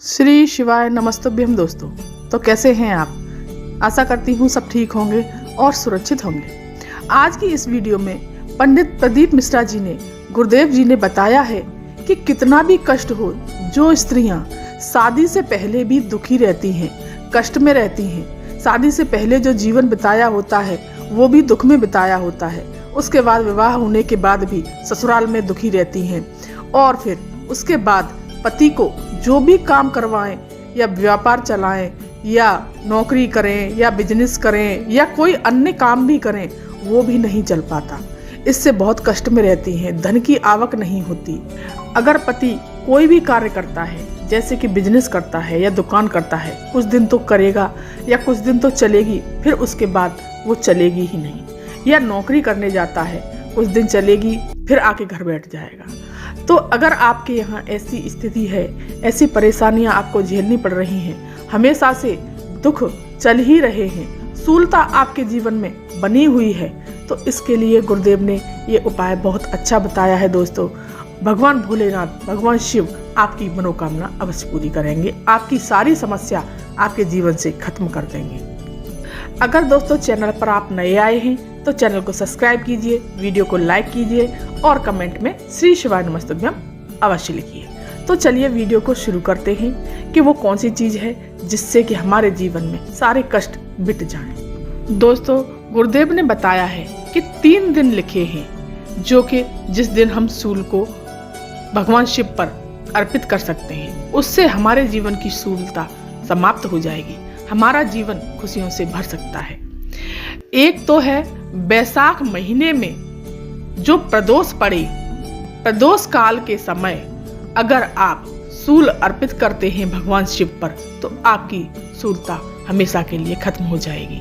श्री शिवाय नमस्तुभ्यम दोस्तों। तो कैसे हैं आप? आशा करती हूँ सब ठीक होंगे और सुरक्षित होंगे। आज की इस वीडियो में पंडित प्रदीप मिश्रा जी ने, गुरुदेव जी ने बताया है कि कितना भी कष्ट हो, जो स्त्रियां शादी से पहले भी दुखी रहती हैं, कष्ट में रहती हैं, शादी से पहले जो जीवन बिताया होता है वो भी दुख में बिताया होता है, उसके बाद विवाह होने के बाद भी ससुराल में दुखी रहती हैं, और फिर उसके बाद पति को जो भी काम करवाएं या व्यापार चलाएं या नौकरी करें या बिजनेस करें या कोई अन्य काम भी करें, वो भी नहीं चल पाता। इससे बहुत कष्ट में रहती हैं, धन की आवक नहीं होती। अगर पति कोई भी कार्य करता है, जैसे कि बिजनेस करता है या दुकान करता है, कुछ दिन तो करेगा या कुछ दिन तो चलेगी, फिर उसके बाद वो चलेगी ही नहीं। या नौकरी करने जाता है, कुछ दिन चलेगी, फिर आके घर बैठ जाएगा। तो अगर आपके यहाँ ऐसी स्थिति है, ऐसी परेशानियां आपको झेलनी पड़ रही हैं, हमेशा से दुख चल ही रहे हैं, स्थूलता आपके जीवन में बनी हुई है, तो इसके लिए गुरुदेव ने ये उपाय बहुत अच्छा बताया है दोस्तों। भगवान भोलेनाथ, भगवान शिव आपकी मनोकामना अवश्य पूरी करेंगे, आपकी सारी समस्या आपके जीवन से खत्म कर देंगे। अगर दोस्तों चैनल पर आप नए आए हैं तो चैनल को सब्सक्राइब कीजिए, वीडियो को लाइक कीजिए और कमेंट में श्री शिवाय नमस्तुभ्यम अवश्य लिखिए। तो चलिए वीडियो को शुरू करते हैं कि वो कौन सी चीज है जिससे कि हमारे जीवन में सारे कष्ट मिट जाएं। दोस्तों, गुरुदेव ने बताया है कि 3 दिन लिखे हैं, जो कि जिस दिन हम सूल को भगवान शिव पर अर्पित कर सकते हैं, उससे हमारे जीवन की स्थूलता समाप्त हो जाएगी, हमारा जीवन खुशियों से भर सकता है। एक तो है बैसाख महीने में जो प्रदोष पड़े, प्रदोष काल के समय अगर आप सूल अर्पित करते हैं भगवान शिव पर, तो आपकी स्थूलता हमेशा के लिए खत्म हो जाएगी।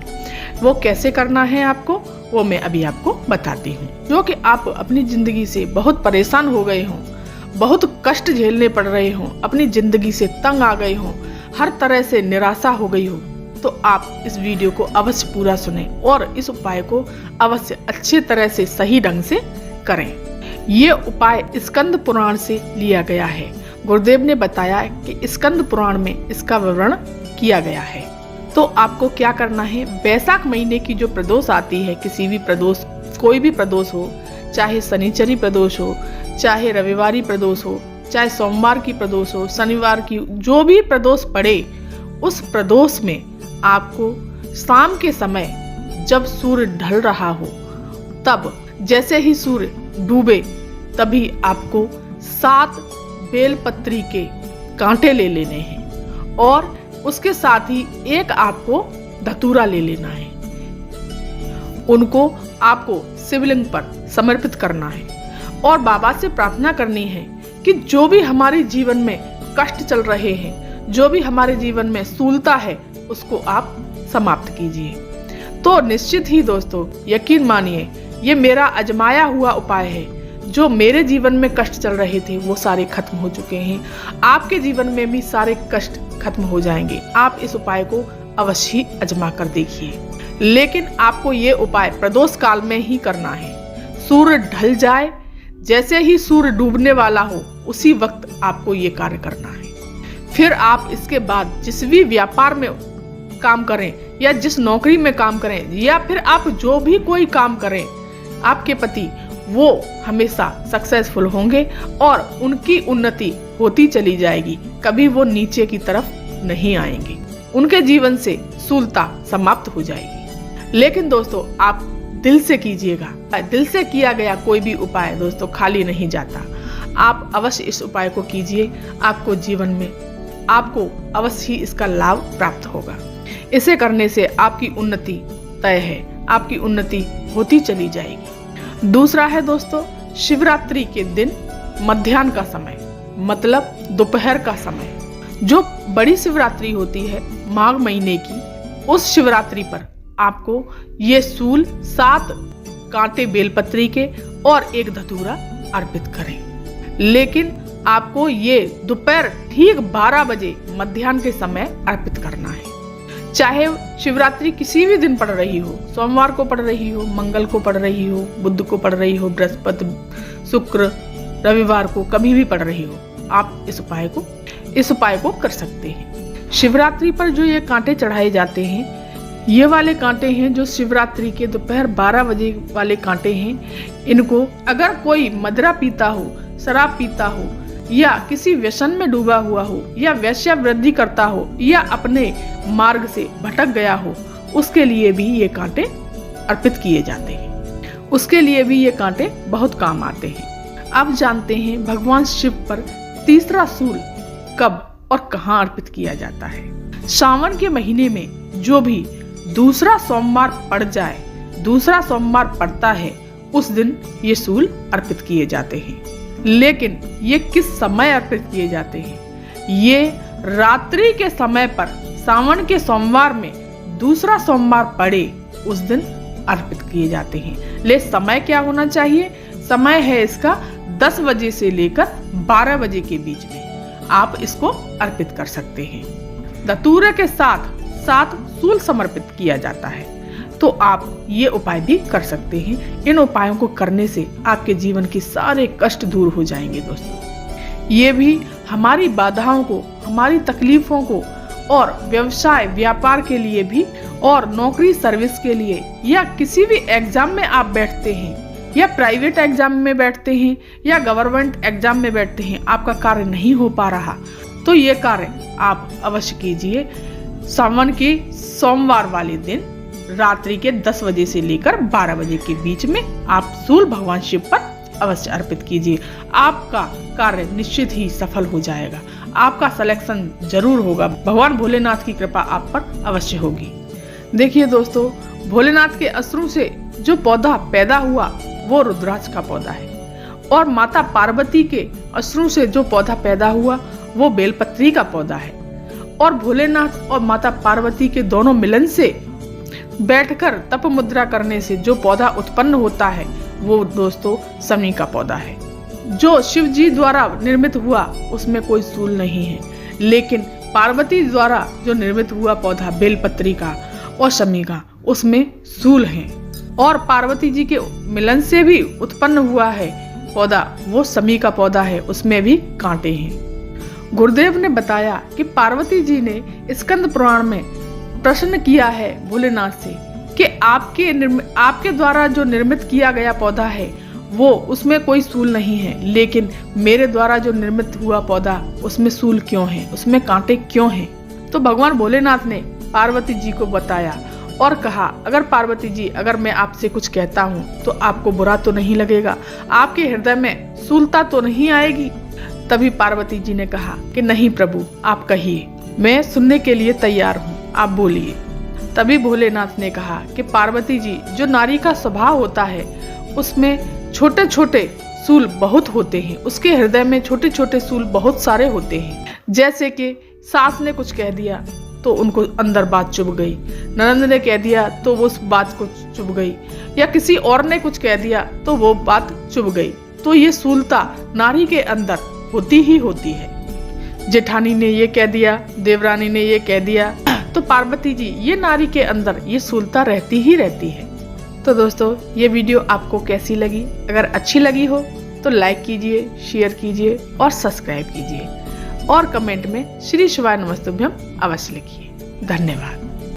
वो कैसे करना है आपको, वो मैं अभी आपको बताती हूँ। जो कि आप अपनी जिंदगी से बहुत परेशान हो गए हों, बहुत कष्ट झेलने पड़ रहे हों, अपनी जिंदगी से तंग आ गए हों, हर तरह से निराशा हो गई हो, तो आप इस वीडियो को अवश्य पूरा सुनें और इस उपाय को अवश्य अच्छी तरह से सही ढंग से करें। ये उपाय स्कंद पुराण से लिया गया है। गुरुदेव ने बताया कि स्कंद पुराण में इसका विवरण किया गया है। तो आपको क्या करना है, बैसाख महीने की जो प्रदोष आती है, किसी भी प्रदोष, कोई भी प्रदोष हो, चाहे शनिचरी प्रदोष हो, चाहे रविवारी प्रदोष हो, चाहे सोमवार की प्रदोष हो, शनिवार की, जो भी प्रदोष पड़े, उस प्रदोष में आपको शाम के समय जब सूर्य ढल रहा हो, तब जैसे ही सूर्य डूबे तभी आपको 7 बेलपत्री के कांटे ले लेने हैं और उसके साथ ही एक आपको धतूरा ले लेना है। उनको आपको शिवलिंग पर समर्पित करना है और बाबा से प्रार्थना करनी है कि जो भी हमारे जीवन में कष्ट चल रहे हैं, जो भी हमारे जीवन में स्थूलता है, उसको आप समाप्त कीजिए। तो निश्चित ही दोस्तों, यकीन मानिए, ये मेरा आजमाया हुआ उपाय है। जो मेरे जीवन में कष्ट चल रहे थे वो सारे खत्म हो चुके हैं। आपके जीवन में भी सारे कष्ट खत्म हो जाएंगे। आप इस उपाय को अवश्य आजमा कर देखिए, लेकिन आपको ये उपाय प्रदोष काल में ही करना है। सूर्य ढल जाए, जैसे ही सूर्य डूबने वाला हो, उसी वक्त आपको ये कार्य करना है। फिर आप इसके बाद जिस भी व्यापार में काम करें या जिस नौकरी में काम करें या फिर आप जो भी कोई काम करें, आपके पति वो हमेशा सक्सेसफुल होंगे और उनकी उन्नति होती चली जाएगी, कभी वो नीचे की तरफ नहीं आएंगे, उनके जीवन से स्थूलता समाप्त हो जाएगी। लेकिन दोस्तों, आप दिल से कीजिएगा। दिल से किया गया कोई भी उपाय दोस्तों खाली नहीं जाता। आप अवश्य इस उपाय को कीजिए, आपको जीवन में आपको अवश्य ही इसका लाभ प्राप्त होगा। इसे करने से आपकी उन्नति तय है, आपकी उन्नति होती चली जाएगी। दूसरा है दोस्तों, शिवरात्रि के दिन मध्याह्न का समय, मतलब दोपहर का समय, जो बड़ी शिवरात्रि होती है माघ महीने की, उस शिवरात्रि पर आपको ये सूल 7 कांटे बेलपत्री के और एक धतूरा अर्पित करें। लेकिन आपको ये दोपहर ठीक 12 बजे मध्याह्न के समय अर्पित करना है। चाहे शिवरात्रि किसी भी दिन पड़ रही हो, सोमवार को पड़ रही हो, मंगल को पड़ रही हो, बुध को पड़ रही हो, बृहस्पति, शुक्र, रविवार को, कभी भी पड़ रही हो, आप इस उपाय को इस उपाय को कर सकते हैं। शिवरात्रि पर जो ये कांटे चढ़ाए जाते हैं, ये वाले कांटे हैं जो शिवरात्रि के दोपहर 12 बजे वाले कांटे हैं। इनको अगर कोई मदिरा पीता हो, शराब पीता हो, या किसी व्यसन में डूबा हुआ हो, या वेश्यावृत्ति करता हो, या अपने मार्ग से भटक गया हो, उसके लिए भी ये कांटे अर्पित किए जाते हैं। उसके लिए भी ये कांटे बहुत काम आते हैं। अब जानते हैं भगवान शिव पर तीसरा सूल कब और कहाँ अर्पित किया जाता है। सावन के महीने में जो भी दूसरा सोमवार पड़ जाए, दूसरा सोमवार पड़ता है, उस दिन ये सूल अर्पित किए जाते हैं। लेकिन ये किस समय अर्पित किए जाते हैं? ये रात्रि के समय पर सावन के सोमवार में दूसरा सोमवार पड़े उस दिन अर्पित किए जाते हैं। ले समय क्या होना चाहिए? समय है इसका 10 बजे से लेकर 12 बजे के बीच में आप इसको अर्पित कर सकते हैं। धतूरे के साथ सूल समर्पित किया जाता है। तो आप ये उपाय भी कर सकते हैं। इन उपायों को करने से आपके जीवन के सारे कष्ट दूर हो जाएंगे दोस्तों। ये भी हमारी बाधाओं को, हमारी तकलीफों को, और व्यवसाय व्यापार के लिए भी, और नौकरी सर्विस के लिए, या किसी भी एग्जाम में आप बैठते हैं, या प्राइवेट एग्जाम में बैठते हैं, या गवर्नमेंट एग्जाम में बैठते हैं, आपका कार्य नहीं हो पा रहा, तो ये कार्य आप अवश्य कीजिए। सावन के सोमवार वाले दिन रात्रि के 10 बजे से लेकर 12 बजे के बीच में आप सूल भगवान शिव पर अवश्य अर्पित कीजिए। आपका कार्य निश्चित ही सफल हो जाएगा। आपका सिलेक्शन जरूर होगा। भगवान भोलेनाथ की कृपा आप पर अवश्य होगी। देखिए दोस्तों, भोलेनाथ के अश्रु से जो पौधा पैदा हुआ वो रुद्राक्ष का पौधा है, और माता पार्वती के अश्रु से जो पौधा पैदा हुआ वो बेलपत्री का पौधा है, और भोलेनाथ और माता पार्वती के दोनों मिलन से बैठकर तप मुद्रा करने से जो पौधा उत्पन्न होता है वो दोस्तों शमी का पौधा है। जो शिव जी द्वारा निर्मित हुआ उसमें कोई सूल नहीं है, लेकिन पार्वती द्वारा जो निर्मित हुआ पौधा बेलपत्री का और शमी का, उसमें सूल है। और पार्वती जी के मिलन से भी उत्पन्न हुआ है पौधा, वो शमी का पौधा है, उसमें भी कांटे हैं। गुरुदेव ने बताया कि पार्वती जी ने स्कंद पुराण में प्रश्न किया है भोलेनाथ से कि आपके द्वारा जो निर्मित किया गया पौधा है वो उसमें कोई सूल नहीं है, लेकिन मेरे द्वारा जो निर्मित हुआ पौधा उसमें सूल क्यों है, उसमें कांटे क्यों हैं? तो भगवान भोलेनाथ ने पार्वती जी को बताया और कहा, अगर पार्वती जी, अगर मैं आपसे कुछ कहता हूँ तो आपको बुरा तो नहीं लगेगा, आपके हृदय में सूलता तो नहीं आएगी? तभी पार्वती जी ने कहा कि नहीं प्रभु, आप कहिए, मैं सुनने के लिए तैयार हूँ, आप बोलिए। तभी भोलेनाथ ने कहा कि पार्वती जी, जो नारी का स्वभाव होता है उसमें छोटे छोटे सूल बहुत होते हैं, उसके हृदय में छोटे छोटे सूल बहुत सारे होते हैं। जैसे कि सास ने कुछ कह दिया तो उनको अंदर बात चुभ गई, ननंद ने कह दिया तो वो उस बात को चुभ गई, या किसी और ने कुछ कह दिया तो वो बात चुभ गई। तो ये सूलता नारी के अंदर होती ही होती है। जेठानी ने ये कह दिया, देवरानी ने ये कह दिया, तो पार्वती जी, ये नारी के अंदर ये सूलता रहती ही रहती है। तो दोस्तों, ये वीडियो आपको कैसी लगी? अगर अच्छी लगी हो तो लाइक कीजिए, शेयर कीजिए और सब्सक्राइब कीजिए, और कमेंट में श्री शिवाय नमस्तुभ्यम अवश्य लिखिए। धन्यवाद।